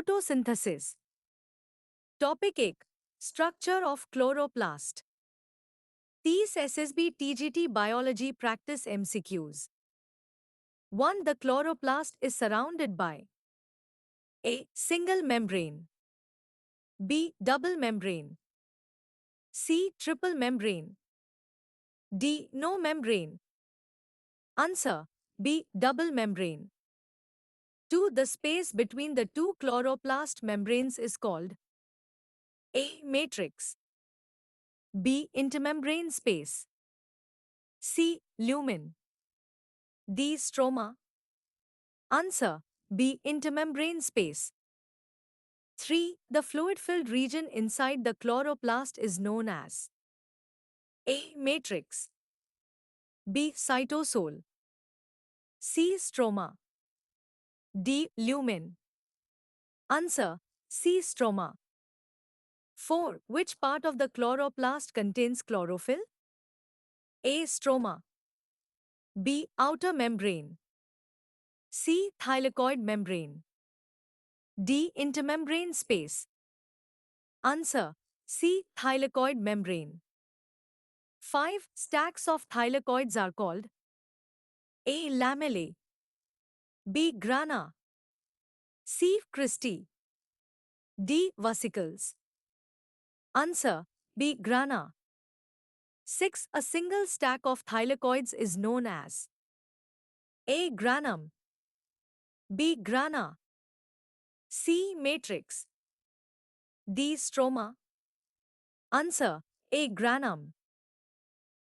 Photosynthesis. Topic 1. Structure of chloroplast. 30 SSB TGT Biology Practice MCQs. 1. The chloroplast is surrounded by A. Single membrane, B. Double membrane, C. Triple membrane, D. No membrane. Answer B. Double membrane. 2. The space between the two chloroplast membranes is called A. Matrix, B. Intermembrane space, C. Lumen, D. Stroma. Answer B. Intermembrane space. 3. The fluid-filled region inside the chloroplast is known as A. Matrix, B. Cytosol, C. Stroma, D. Lumen. Answer C. Stroma. 4. Which part of the chloroplast contains chlorophyll? A. Stroma, B. Outer membrane, C. Thylakoid membrane, D. Intermembrane space. Answer C. Thylakoid membrane. 5. Stacks of thylakoids are called A. Lamellae, B. Grana, C. Cristae, D. Vesicles. Answer B. Grana. 6. A single stack of thylakoids is known as A. Granum, B. Grana, C. Matrix, D. Stroma. Answer A. Granum.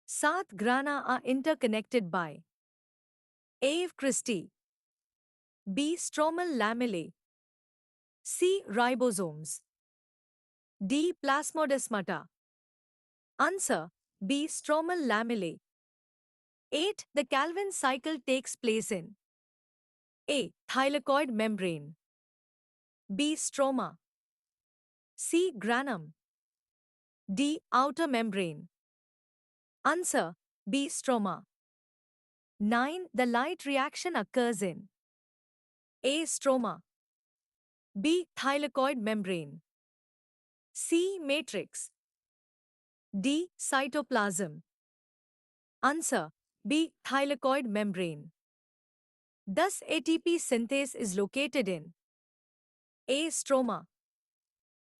7. Grana are interconnected by A. Cristae, B. Stromal lamellae, C. Ribosomes, D. Plasmodesmata. Answer B. Stromal lamellae. 8. The Calvin cycle takes place in A. Thylakoid membrane, B. Stroma, C. Granum, D. Outer membrane. Answer B. Stroma. 9. The light reaction occurs in A. Stroma, B. Thylakoid membrane, C. Matrix, D. Cytoplasm. Answer B. Thylakoid membrane. Thus ATP synthase is located in A. Stroma,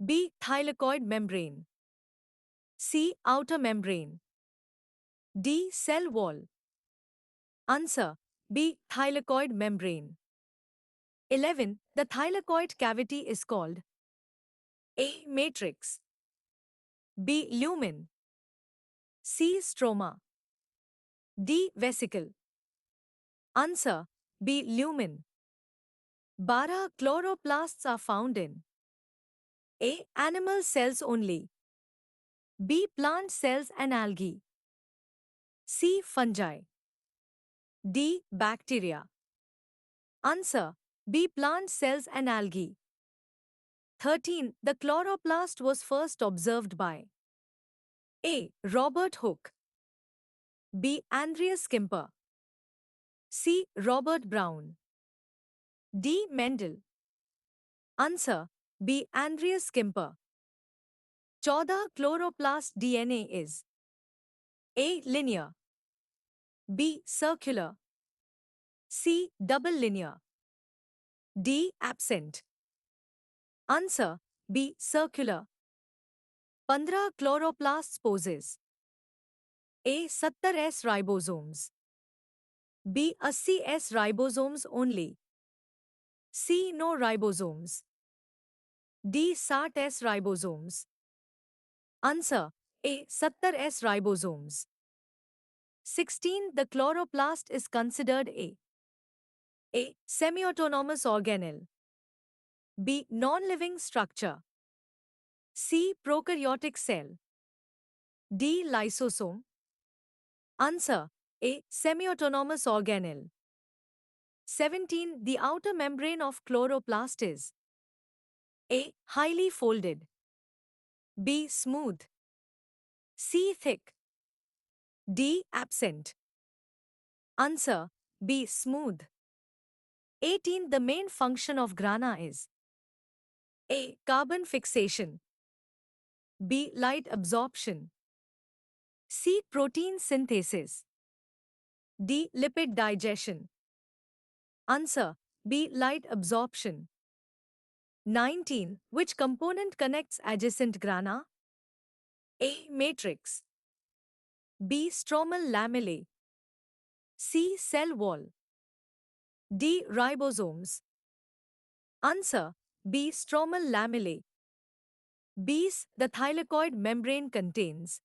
B. Thylakoid membrane, C. Outer membrane, D. Cell wall. Answer B. Thylakoid membrane. 11. The thylakoid cavity is called A. Matrix, B. Lumen, C. Stroma, D. Vesicle. Answer B. Lumen. 12. Chloroplasts are found in A. Animal cells only, B. Plant cells and algae, C. Fungi, D. Bacteria. Answer B. Plant cells and algae. 13. The chloroplast was first observed by A. Robert Hooke, B. Andreas Kemper, C. Robert Brown, D. Mendel. Answer B. Andreas Kemper. 14. Chloroplast DNA is A. Linear, B. Circular, C. Double linear, D. Absent. Answer B. Circular. 15. Chloroplasts possess A. 70S ribosomes, B. 80S ribosomes only, C. No ribosomes, D. 60S ribosomes. Answer A. 70S ribosomes. 16. The chloroplast is considered A. Semi-autonomous organelle, B. Non-living structure, C. Prokaryotic cell, D. Lysosome. Answer A. Semi-autonomous organelle. 17. The outer membrane of chloroplast is A. Highly folded, B. Smooth, C. Thick, D. Absent. Answer B. Smooth. 18. The main function of grana is A. Carbon fixation. B. Light absorption. C. Protein synthesis. D. Lipid digestion. Answer. B. Light absorption. 19. Which component connects adjacent grana? A. Matrix. B. Stromal lamellae. C. Cell wall. D. Ribosomes. Answer. B. Stromal lamellae. B's. The thylakoid membrane contains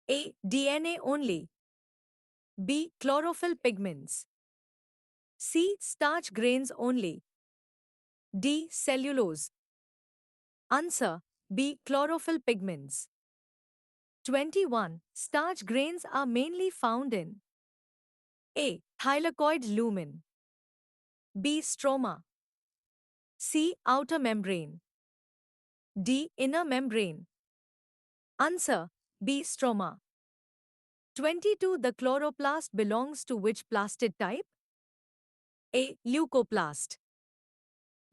A. DNA only. B. Chlorophyll pigments. C. Starch grains only. D. Cellulose. Answer. B. Chlorophyll pigments. 21. Starch grains are mainly found in A. Thylakoid lumen. B. Stroma. C. Outer membrane. D. Inner membrane. Answer. B. Stroma. 22. The chloroplast belongs to which plastid type? A. Leucoplast.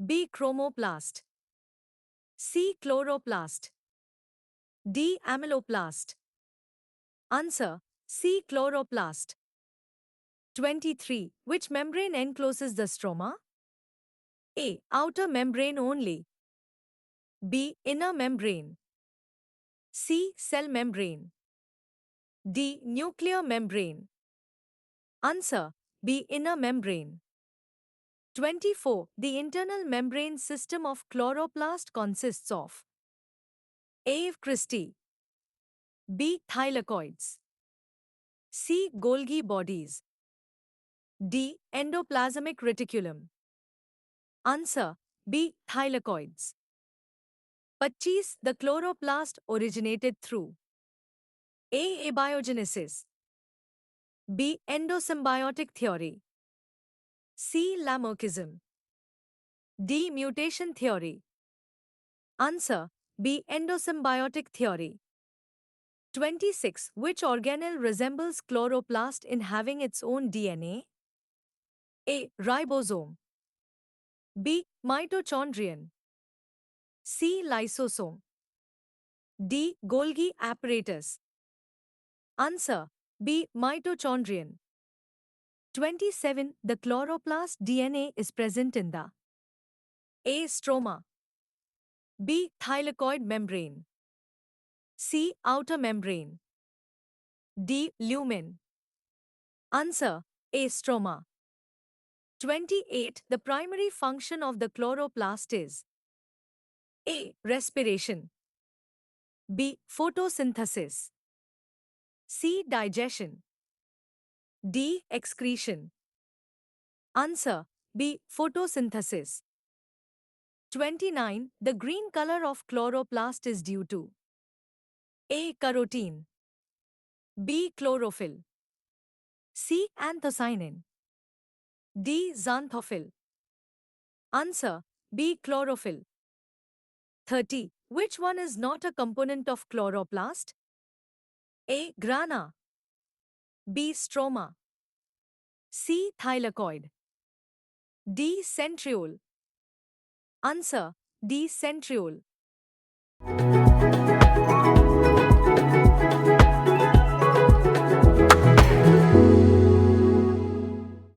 B. Chromoplast. C. Chloroplast. D. Amyloplast. Answer. C. Chloroplast. 23. Which membrane encloses the stroma? A. Outer membrane only. B. Inner membrane. C. Cell membrane. D. Nuclear membrane. Answer. B. Inner membrane. 24. The internal membrane system of chloroplast consists of A. Cristae. B. Thylakoids. C. Golgi bodies. D. Endoplasmic reticulum. Answer. B. Thylakoids. 25. The chloroplast originated through A. Abiogenesis. B. Endosymbiotic theory. C. Lamarckism. D. Mutation theory. Answer. B. Endosymbiotic theory. 26. Which organelle resembles chloroplast in having its own DNA? A. Ribosome. B. Mitochondrion. C. Lysosome. D. Golgi apparatus. Answer. B. Mitochondrion. 27. The chloroplast DNA is present in the A. Stroma. B. Thylakoid membrane. C. Outer membrane. D. Lumen. Answer. A. Stroma. 28. The primary function of the chloroplast is A. Respiration. B. Photosynthesis. C. Digestion. D. Excretion. Answer. B. Photosynthesis. 29. The green color of chloroplast is due to A. Carotene. B. Chlorophyll. C. Anthocyanin. D. Xanthophyll. Answer. B. Chlorophyll. 30. Which one is not a component of chloroplast? A. Grana. B. Stroma. C. Thylakoid. D. Centriole. Answer. D. Centriole.